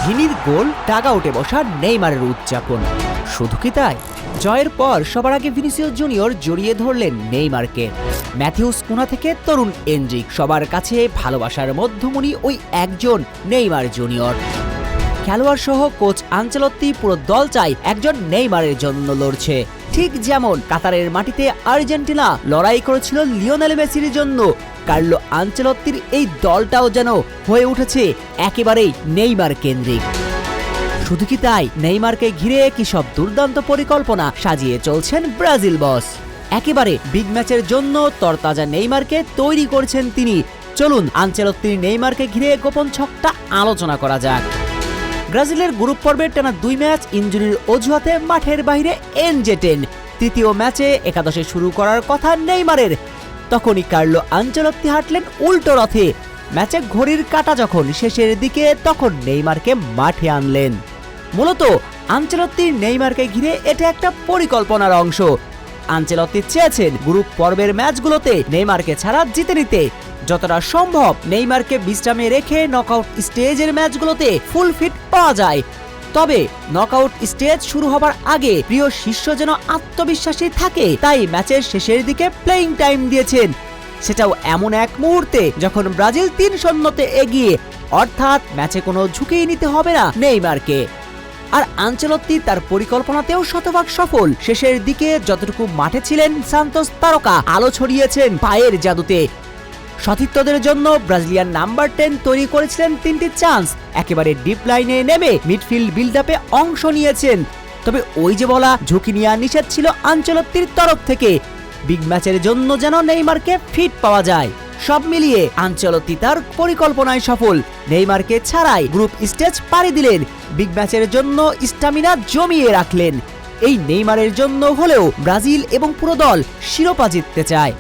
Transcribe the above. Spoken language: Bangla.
ভিনির গোল, ডাগআউটে বসা নেইমারের উদযাপন। শুধু কি তাই, জয়ের পর সবার আগে ভিনিসিয়াস জুনিয়র জড়িয়ে ধরলেন নেইমারকে। ম্যাথিউস কুনা থেকে তরুণ এনরিক, সবার কাছে ভালোবাসার মধ্যমণি ওই একজন নেইমার জুনিয়র। খেলোয়াড় সহ কোচ আনচেলত্তি পুরো দল চাই একজন নেইমারের জন্য লড়ছে। ঠিক যেমন কাতারের মাটিতে আর্জেন্টিনা লড়াই করেছিল লিওনেল মেসির জন্য, কার্লো আনচেলত্তির এই দলটাও যেন হয়ে উঠেছে একেবারেই নেইমার কেন্দ্রিক। শুধু কি তাই, নেইমারকে ঘিরে কি সব দুর্দান্ত পরিকল্পনা সাজিয়ে চলছেন ব্রাজিল বস। একেবারে বিগ ম্যাচের জন্য তরতাজা নেইমারকে তৈরি করছেন তিনি। চলুন আনচেলত্তির নেইমারকে ঘিরে গোপন ছকটা আলোচনা করা যাক। ব্রাজিলের গ্রুপ পর্বের টানা 2 ম্যাচ ইনজুরির অজুহাতে মাঠের বাইরে এনজেটেন। তৃতীয় ম্যাচে একাদশে শুরু করার কথা নেইমারের, তখনই কার্লো আনচেলত্তি হাঁটলেন উল্টো রথে। ম্যাচে ঘড়ির কাঁটা যখন শেষের দিকে, তখন নেইমারকে মাঠে আনলেন। মূলত আনচেলত্তির নেইমারকে ঘিরে এটা একটা পরিকল্পনার অংশ। আনচেলত্তি চেয়েছেন গ্রুপ পর্বের ম্যাচগুলোতে নেইমারকে ছাড়া জিতে নিতে। যতটা সম্ভব নেইমারকে বিশ্রামে রেখে নকআউট স্টেজের ম্যাচগুলোতে ফুল ফিট পাওয়া যায়। তবে নকআউট স্টেজ শুরু হবার আগে প্রিয় শিষ্য যেন আত্মবিশ্বাসী থাকে, তাই ম্যাচের শেষের দিকে প্লেইং টাইম দিয়েছেন। সেটাও এমন এক মুহূর্তে যখন ব্রাজিল 3-0 এগিয়ে, অর্থাৎ ম্যাচে কোনো ঝুঁকি নিতে হবে না নেইমারকে। আর আনচেলত্তি তার পরিকল্পনাতেও শতভাগ সফল। শেষের দিকে যতটুকু মাঠে ছিলেন সান্তোস তারকা আলো ছড়িয়েছেন পায়ের জাদুতে। সতীর্থদের জন্য ব্রাজিলিয়ান নাম্বার 10 তৈরি করেছিলেন 3টি চান্স। একেবারে ডিপ লাইনে নেমে মিডফিল্ড বিল্ড আপে অংশ নিয়েছেন। তবে ওই যে বলা ঝুঁকি নেওয়া নিষেধ ছিল আনচেলত্তির তরফ থেকে। বিগ ম্যাচের জন্য যেন নেইমারকে ফিট পাওয়া যায়। সব মিলিয়ে আনচেলত্তি তার পরিকল্পনায় সফল। নেইমারকে ছাড়াই গ্রুপ স্টেজ পাড়ি দিলেন, বিগ ম্যাচের জন্য স্টামিনা জমিয়ে রাখলেন। এই নেইমারের জন্য হলেও ব্রাজিল এবং পুরো দল শিরোপা জিততে চায়।